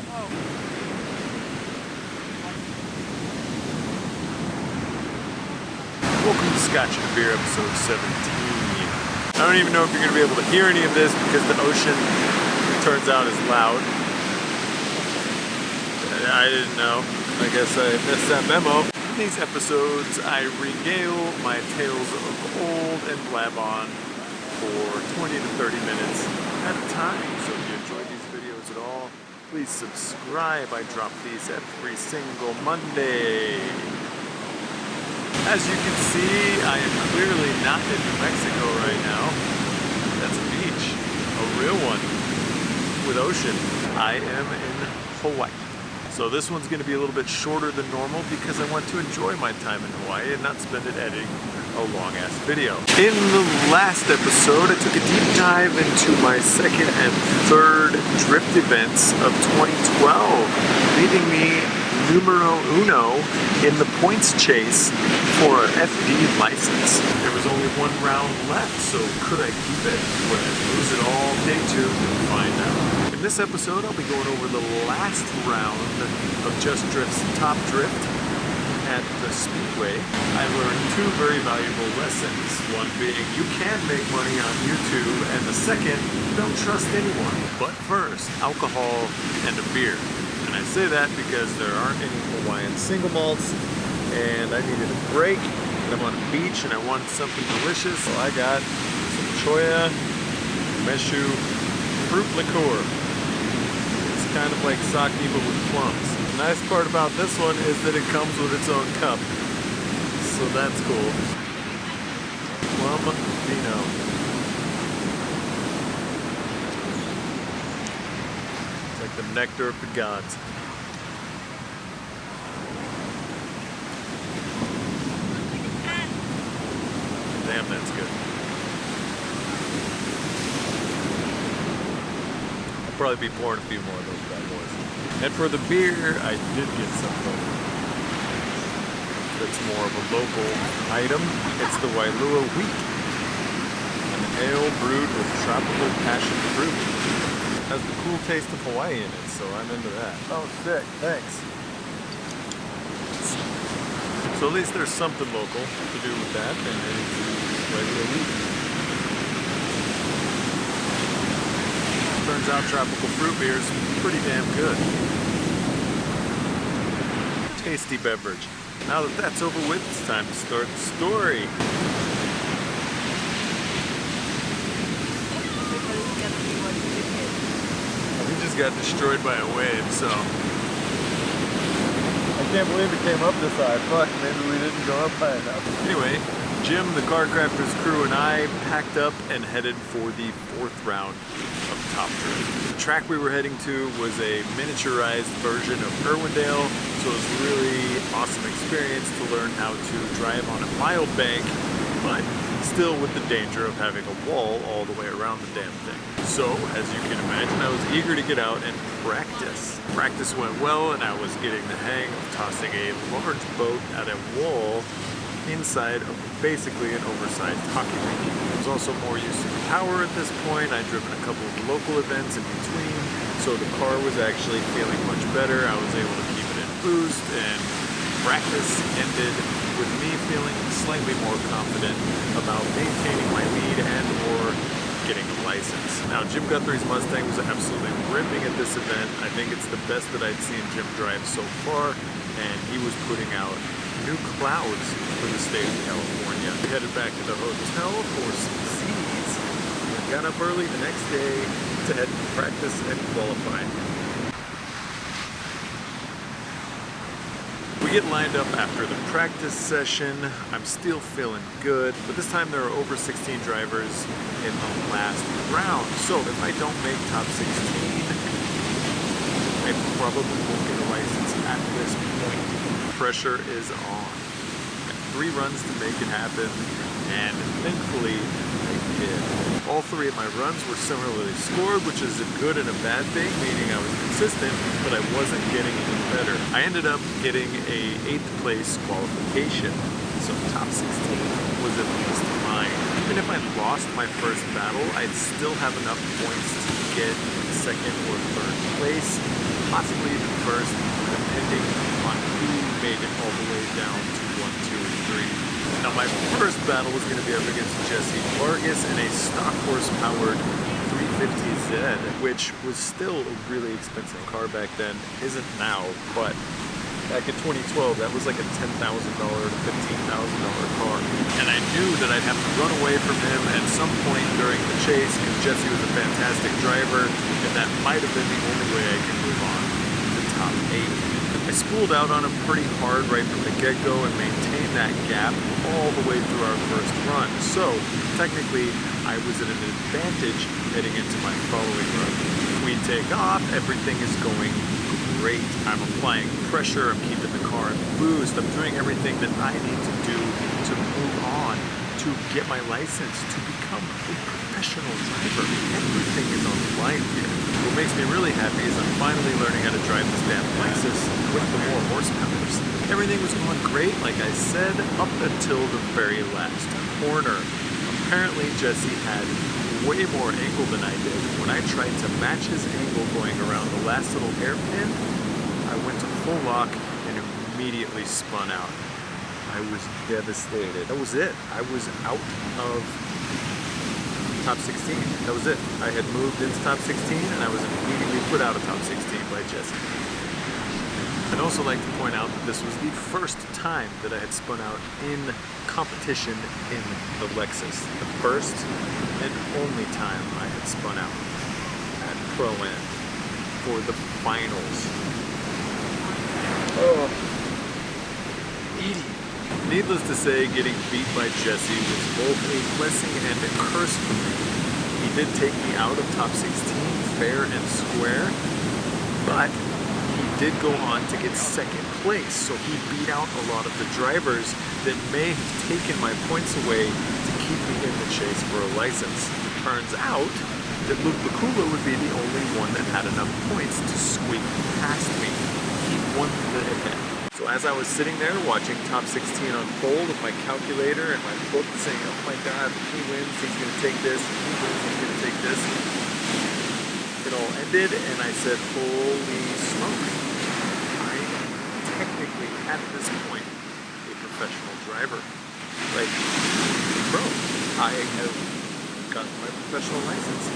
Welcome to Scotch and Beer, episode 17. I don't even know if you're going to be able to hear any of this because the ocean turns out is loud. I didn't know. I guess I missed that memo. In these episodes, I regale my tales of old and blab on for 20 to 30 minutes at a time. So if you enjoy these videos at all, please subscribe. I drop these every single Monday. As you can see, I am clearly not in New Mexico right now. That's a beach, a real one, with ocean. I am in Hawaii. So this one's going to be a little bit shorter than normal because I want to enjoy my time in Hawaii and not spend it editing a long-ass video. In the last episode, I took a deep dive into my second and third drift events of 2012, leaving me numero uno in the points chase for an FD license. There was only one round left, so could I keep it? Would I lose it all? Stay tuned and find out. In this episode, I'll be going over the last round of Just Drift's Top Drift at the Speedway. I learned two very valuable lessons. One being, you can make money on YouTube, and the second, don't trust anyone. But first, alcohol and a beer. And I say that because there aren't any Hawaiian single malts, and I needed a break, and I'm on a beach, and I wanted something delicious, so I got some Choya Meshu fruit liqueur. It's kind of like sake, but with plums. The nice part about this one is that it comes with its own cup, so that's cool. Plum Vino. Like the nectar of the gods. Damn, that's good. I'll probably be pouring a few more of those bad boys. And for the beer, I did get something that's more of a local item. It's the Wailua Wheat. An ale brewed with tropical passion fruit. Has the cool taste of Hawaii in it, so I'm into that. Oh, sick, thanks. So at least there's something local to do with that, and it's regular wheat. Turns out tropical fruit beer is pretty damn good. Tasty beverage. Now that that's over with, it's time to start the story. We just got destroyed by a wave, so I can't believe it came up this high. Fuck, maybe we didn't go up high enough. Anyway, Jim, the Carcrafters crew, and I packed up and headed for the fourth round of Top Drift. The track we were heading to was a miniaturized version of Irwindale, so it was a really awesome experience to learn how to drive on a mild bank, but still with the danger of having a wall all the way around the damn thing. So, as you can imagine, I was eager to get out and practice. Practice went well, and I was getting the hang of tossing a large boat at a wall inside of basically an oversized hockey rink. I was also more used to the power at this point. I'd driven a couple of local events in between, so the car was actually feeling much better. I was able to keep it in boost, and practice ended with me feeling slightly more confident about maintaining my lead and or getting a license. Now, Jim Guthrie's Mustang was absolutely ripping at this event. I think it's the best that I'd seen Jim drive so far, and he was putting out new clouds for the state of California. We headed back to the hotel for some Z's. We got up early the next day to head to practice and qualify. We get lined up after the practice session. I'm still feeling good, but this time there are over 16 drivers in the last round. So if I don't make top 16, I probably won't get a license at this point. Pressure is on. Got 3 runs to make it happen, and thankfully I did. All 3 of my runs were similarly scored, which is a good and a bad thing, meaning I was consistent, but I wasn't getting any better. I ended up getting a 8th place qualification, so top 16 was at least mine. Even if I lost my first battle, I'd still have enough points to get second or third place, possibly even first, depending on who made it all the way down to 1, 2, and 3. Now my first battle was going to be up against Jesse Vargas in a stock horse-powered 350Z, which was still a really expensive car back then. Isn't now, but back in 2012, that was like a $10,000 to $15,000 car. And I knew that I'd have to run away from him at some point during the chase because Jesse was a fantastic driver, and that might have been the only way I could move on to top 8. I spooled out on him pretty hard right from the get-go and maintained that gap all the way through our first run. So technically, I was at an advantage heading into my following run. We take off, everything is going great. I'm applying pressure, I'm keeping the car in boost, I'm doing everything that I need to do to move on, to get my license, to become a professional driver. Everything is on the line here. What makes me really happy is I'm finally learning how to drive this damn Lexus with the more horsepowers. Everything was going great, like I said, up until the very last corner. Apparently Jesse had way more angle than I did. When I tried to match his angle going around the last little hairpin, I went to full lock and immediately spun out. I was devastated. That was it. I was out of top 16. That was it. I had moved into top 16 and I was immediately put out of top 16 by Jesse. I'd also like to point out that this was the first time that I had spun out in competition in the Lexus. The first and only time I had spun out at Pro-Am for the finals. Oh, idiot. Needless to say, getting beat by Jesse was both a blessing and a curse for me. He did take me out of top 16, fair and square, but he did go on to get second place, so he beat out a lot of the drivers that may have taken my points away to keep me in the chase for a license. Turns out that Pakula would be the only one that had enough points to squeak past me. He won the event. So as I was sitting there watching top 16 unfold with my calculator and my book saying, oh my god, if he wins, he's going to take this, if he wins, he's going to take this, it all ended and I said, holy smoke, I am technically at this point a professional driver. Like, bro, I have gotten my professional license.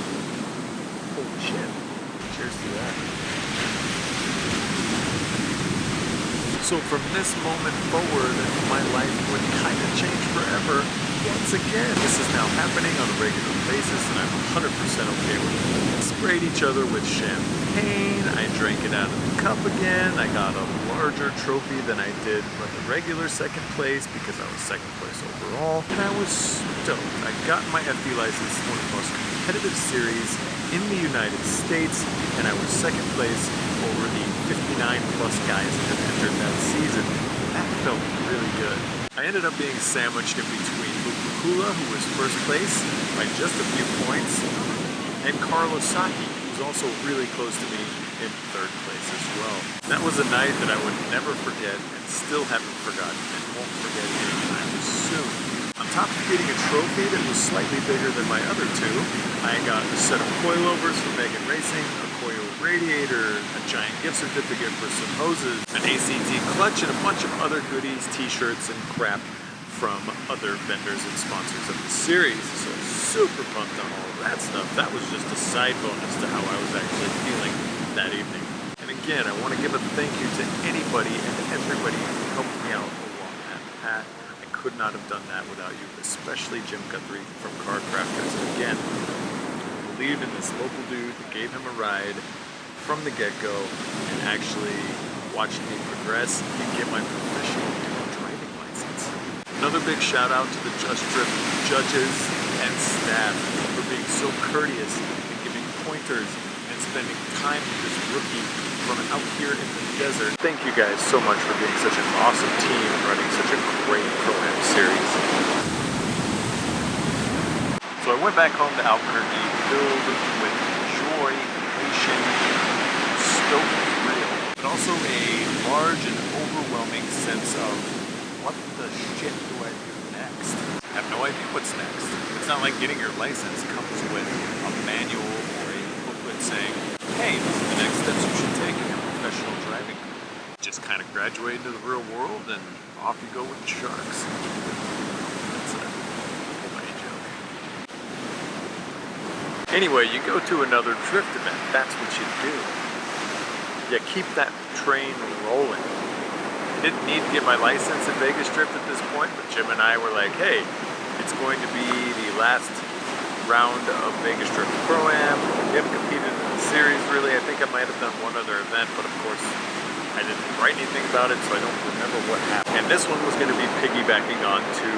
Holy shit. Cheers to that. So from this moment forward, my life would kind of change forever. Once again, this is now happening on a regular basis and I'm 100% okay with it. We sprayed each other with champagne, I drank it out of the cup again, I got a larger trophy than I did for the regular second place because I was second place overall, and I was stoked. I got my FD license in one of the most competitive series in the United States, and I was second place over the 59 plus guys that had entered that season. That felt really good. I ended up being sandwiched in between Pakula, who was first place by just a few points, and Karl Osaki, who was also really close to me in third place as well. That was a night that I would never forget and still haven't forgotten and won't forget anytime soon. On top of getting a trophy that was slightly bigger than my other two, I got a set of coilovers from Megan Racing, a coil radiator, a giant gift certificate for some hoses, an ACT clutch, and a bunch of other goodies, t-shirts, and crap from other vendors and sponsors of the series. So super pumped on all of that stuff. That was just a side bonus to how I was actually feeling that evening. And again, I want to give a thank you to anybody and everybody who helped me out along that path. I could not have done that without you, especially Jim Guthrie from Car Crafters. Again, believed in this local dude that gave him a ride from the get-go and actually watched me progress and get my professional driving license. Another big shout out to the Just Drift judges and staff for being so courteous and giving pointers and spending time with this rookie from out here in the desert. Thank you guys so much for being such an awesome team and running such a great Pro-Am series. So I went back home to Albuquerque filled with joy, elation, stoked thrill, but also a large and overwhelming sense of what the shit do I do next? I have no idea what's next. It's not like getting your license comes with a manual or a booklet saying, hey, these are the next steps you should take in your professional driving. Just kind of graduate into the real world and off you go with the sharks. That's a funny joke. Anyway, you go to another drift event. That's what you do. You keep that train rolling. I didn't need to get my license in Vegas Drift at this point, but Jim and I were like, hey, it's going to be the last round of Vegas Drift Pro-Am. We haven't competed in the series really. I think I might have done one other event, but of course I didn't write anything about it, so I don't remember what happened. And this one was going to be piggybacking onto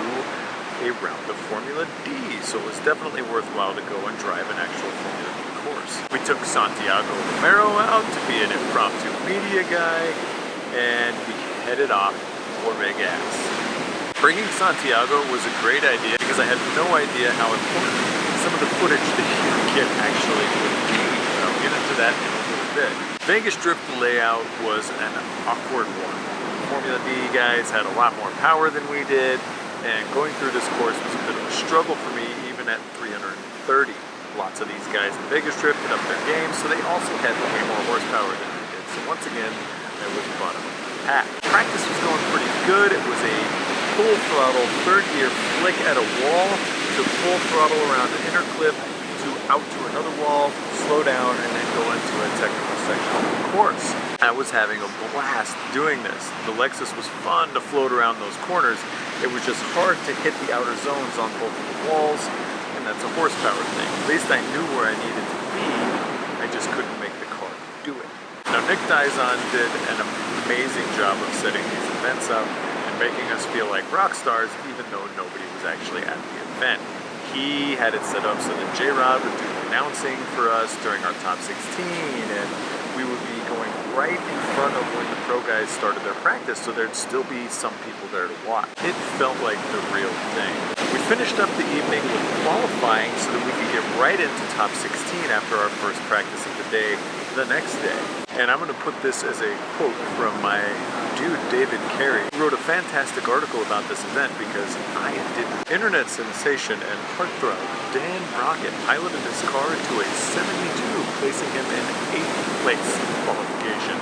a round of Formula D, so it was definitely worthwhile to go and drive an actual Formula D course. We took Santiago Romero out to be an impromptu media guy, and we headed off for Vegas. Bringing Santiago was a great idea because I had no idea how important some of the footage that you get actually would be. I'll get into that in a little bit. Vegas Drift layout was an awkward one. Formula D guys had a lot more power than we did, and going through this course was a bit of a struggle for me even at 330. Lots of these guys in Vegas Drift put up their game, so they also had way more horsepower than we did. So once again, I was bottom of the pack. Practice was going pretty good. It was a full throttle third gear flick at a wall to full throttle around an inner clip to out to another wall, slow down, and then go into a technical section of the course. I was having a blast doing this. The Lexus was fun to float around those corners. It was just hard to hit the outer zones on both of the walls, and that's a horsepower thing. At least I knew where I needed to be. I just couldn't make the car do it. Now Nick Dizon did an amazing job of setting these events up and making us feel like rock stars, even though nobody was actually at the event. He had it set up so that Jarod would do the announcing for us during our top 16, and we would be going right in front of when the pro guys started their practice, so there'd still be some people there to watch. It felt like the real thing. We finished up the evening with qualifying so that we could get right into top 16 after our first practice of the day the next day. And I'm going to put this as a quote from my dude David Carey, who wrote a fantastic article about this event because I didn't. Internet sensation and heartthrob Dan Brockett piloted his car into a 72, placing him in 8th place qualification.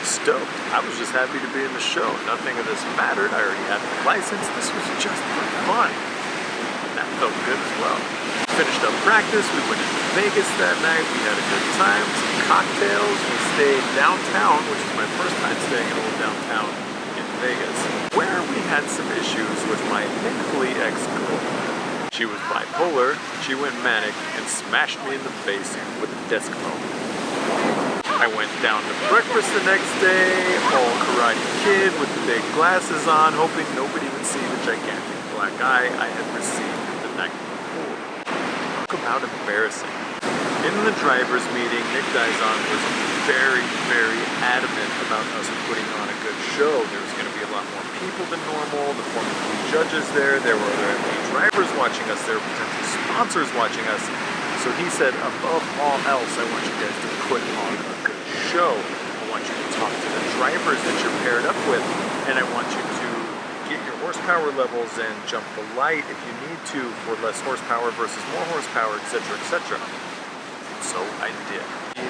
Stoked. I was just happy to be in the show. Nothing of this mattered. I already had the license. This was just for fun. And that felt good as well. Finished up practice. We went into Vegas that night. We had a good time. Some cocktails. We stayed downtown, which is my first time staying in old downtown in Vegas, where we had some issues with my thankfully ex-girlfriend. She was bipolar. She went manic and smashed me in the face with a desk phone. I went down to breakfast the next day, all Karate Kid with the big glasses on, hoping nobody would see the gigantic black eye I had received the night before. Talk about embarrassing. In the driver's meeting, Nick Dizon was very, very adamant about us putting on a good show. There was going to be a lot more people than normal, the Formula 3 judges there were other MP drivers watching us, there were potential sponsors watching us. So he said, above all else, I want you guys to put on a good show. I want you to talk to the drivers that you're paired up with, and I want you to get your horsepower levels and jump the light if you need to for less horsepower versus more horsepower, etc., etc. So I did.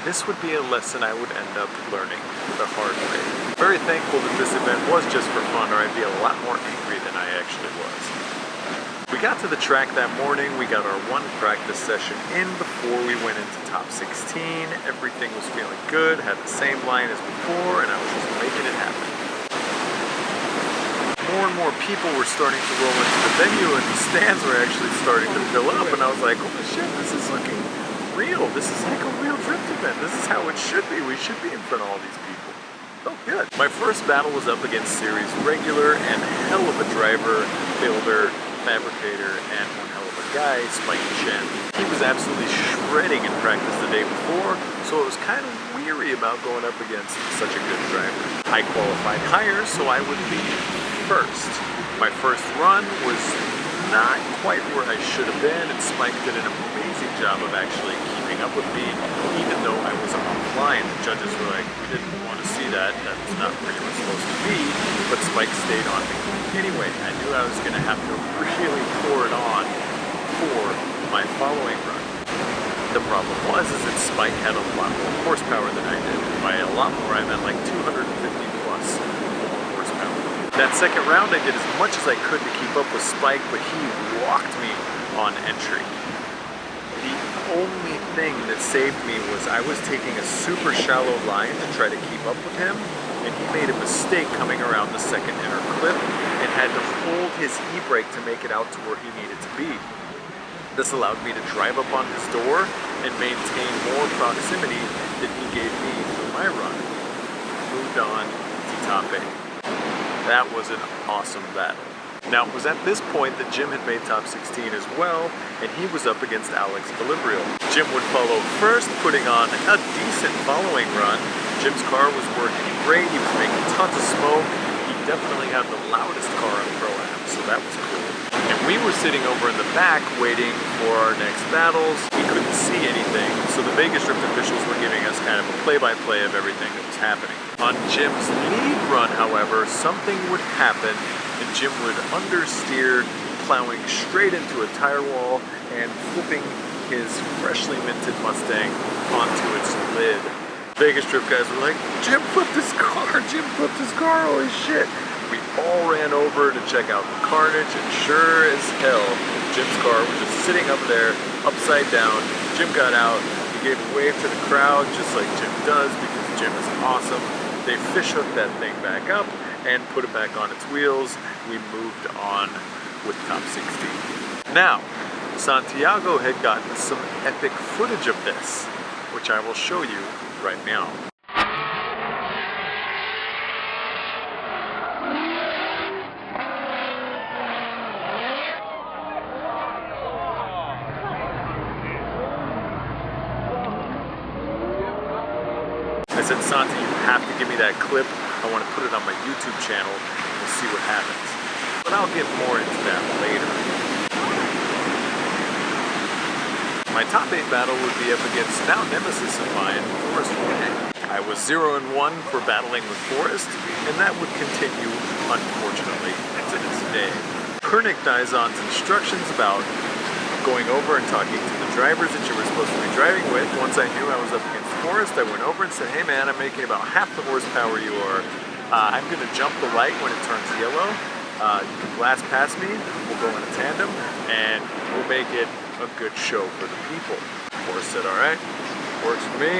This would be a lesson I would end up learning the hard way. Very thankful that this event was just for fun, or I'd be a lot more angry than I actually was. We got to the track that morning. We got our one practice session in before we went into top 16. Everything was feeling good, had the same line as before, and I was just making it happen. More and more people were starting to roll into the venue, and the stands were actually starting to fill up, and I was like, holy shit, this is looking real. This is like a real drift event. This is how it should be. We should be in front of all these people. Oh, good. My first battle was up against series regular and hell of a driver, builder, fabricator, and one hell of a guy, Chen. He was absolutely shredding in practice the day before, so it was kind of weary about going up against such a good driver. I qualified higher, so I would be first. My first run was not quite where I should have been, and Spike did an amazing job of actually keeping up with me, even though I was offline. The judges were like, we didn't want to see that, that was not where you were supposed to be, but Spike stayed on me. Anyway, I knew I was going to have to really pour it on for my following run. The problem was is that Spike had a lot more horsepower than I did. By a lot more, I meant like 250 plus more horsepower. That second round, I did as much as I could to keep up with Spike, but he walked me on entry. The only thing that saved me was I was taking a super shallow line to try to keep up with him, and he made a mistake coming around the second inner clip and had to hold his e-brake to make it out to where he needed to be. This allowed me to drive up on his door and maintain more proximity than he gave me for my run. Moved on to top 8. That was an awesome battle. Now, it was at this point that Jim had made top 16 as well, and he was up against Alex Calibrio. Jim would follow first, putting on a decent following run. Jim's car was working great, he was making tons of smoke. He definitely had the loudest car on Pro-Am, so that was cool. And we were sitting over in the back waiting for our next battles. We couldn't see anything, so the Vegas Drift officials were giving us kind of a play-by-play of everything that was happening. On Jim's lead run, however, something would happen and Jim would understeer, plowing straight into a tire wall and flipping his freshly minted Mustang onto its lid. Vegas Drift guys were like, Jim flipped his car, Jim flipped his car, holy shit. We all ran over to check out the carnage, and sure as hell, Jim's car was just sitting up there, upside down. Jim got out, he gave a wave to the crowd, just like Jim does, because Jim is awesome. They fish hooked that thing back up and put it back on its wheels. We moved on with top 16. Now, Santiago had gotten some epic footage of this, which I will show you right now. I said, Santi, you have to give me that clip. I want to put it on my YouTube channel and we'll see what happens. But I'll get more into that later. My top 8 battle would be up against now nemesis of mine, Forrest Wang. I was 0-1 for battling with Forrest, and that would continue, unfortunately, to this day. Per Nick Dizon's instructions about going over and talking to the drivers that you were supposed to be driving with, once I knew I was up against Forrest, I went over and said, hey man, I'm making about half the horsepower you are. I'm going to jump the light when it turns yellow. You can blast past me, we'll go in a tandem, and we'll make it a good show for the people. Forrest said, all right, works for me,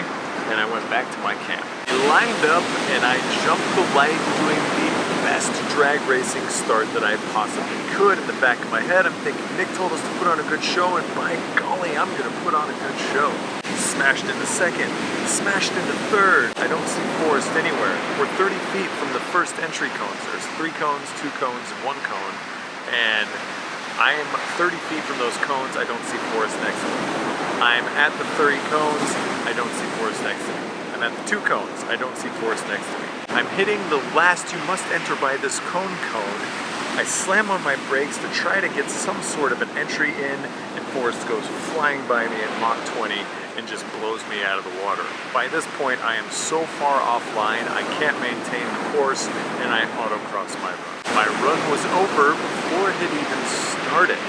and I went back to my camp. I lined up and I jumped the light doing the best drag racing start that I possibly could. In the back of my head, I'm thinking, Nick told us to put on a good show, and by golly, I'm going to put on a good show. Smashed into second, smashed into third. I don't see Forrest anywhere. We're 30 feet from the first entry cones. There's 3 cones, 2 cones, and 1 cone. And I am 30 feet from those cones. I don't see Forrest next to me. I'm at the 30 cones. I don't see Forrest next to me. I'm at the 2 cones. I don't see Forrest next to me. I'm hitting the last you must enter by this cone. I slam on my brakes to try to get some sort of an entry in, and Forrest goes flying by me at Mach 20 and just blows me out of the water. By this point, I am so far offline, I can't maintain the course, and I autocross my run. My run was over before it had even started.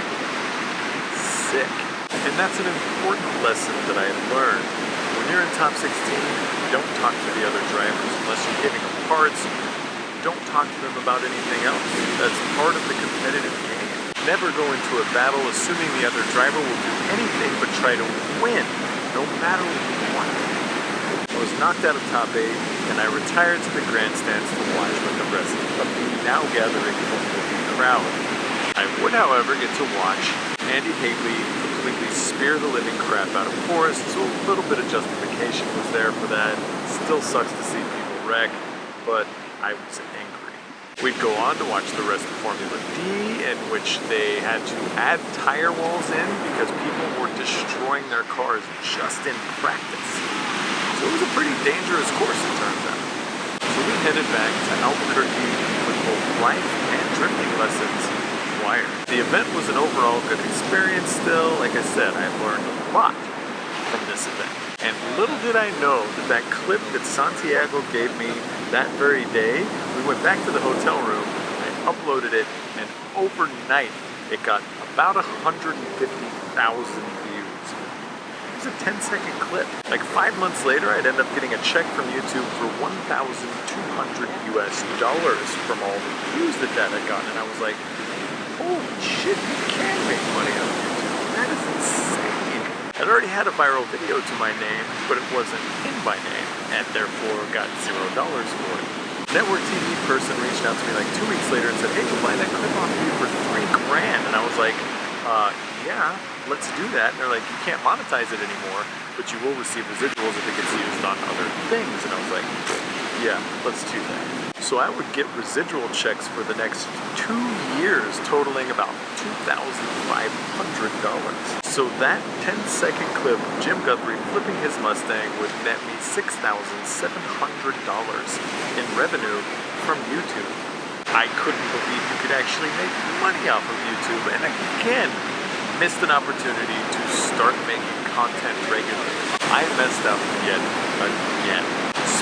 Sick. And that's an important lesson that I learned. When you're in top 16, don't talk to the other drivers unless you're giving them parts. Don't talk to them about anything else. That's part of the competitive game. Never go into a battle assuming the other driver will do anything but try to win, no matter what. I was knocked out of top 8, and I retired to the grandstands to watch with the rest of the now gathering crowd. I would, however, get to watch Andy Hatley completely spear the living crap out of Forrest, so a little bit of justification was there for that. Still sucks to see people wreck, but I was angry. We'd go on to watch the rest of Formula D, in which they had to add tire walls in because people were destroying their cars just in practice. So it was a pretty dangerous course, it turns out. So we headed back to Albuquerque with both life and drifting lessons required. The event was an overall good experience still. Like I said, I learned a lot from this event. And little did I know that that clip that Santiago gave me that very day, we went back to the hotel room, I uploaded it, and overnight it got about 150,000 views. just a 10-second clip. Like 5 months later, I'd end up getting a check from YouTube for $1,200 from all the views that had gotten. And I was like, holy shit, you can make money on YouTube. That is insane. I'd already had a viral video to my name, but it wasn't in my name, and therefore got $0 for it. Network TV person reached out to me like 2 weeks later and said, hey, we'll buy that clip off you for $3 grand. And I was like, yeah, let's do that. And they're like, you can't monetize it anymore, but you will receive residuals if it gets used on other things. And I was like, yeah, let's do that. So I would get residual checks for the next 2 years, totaling about $2,500. So that 10-second clip of Jim Guthrie flipping his Mustang would net me $6,700 in revenue from YouTube. I couldn't believe you could actually make money off of YouTube, and again, missed an opportunity to start making content regularly. I messed up yet again.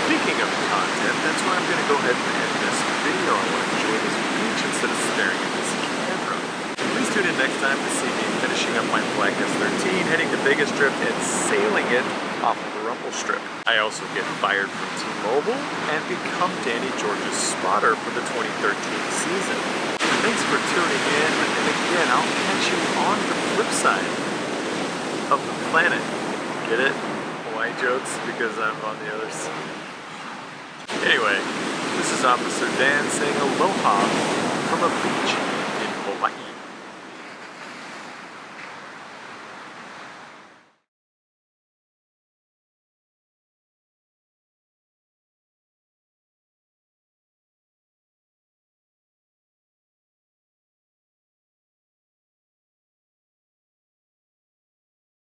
Speaking of content, that's why I'm going to go ahead and end this video. I want to enjoy this beach instead of staring at this camera. Please tune in next time to see me finishing up my Black S13, heading to Vegas Strip, and sailing it off of the Rumble Strip. I also get fired from T-Mobile and become Danny George's spotter for the 2013 season. Thanks for tuning in, and again, I'll catch you on the flip side of the planet. Get it? Hawaii jokes? Because I'm on the other side. Anyway, this is Officer Dan saying aloha from a beach in Hawaii.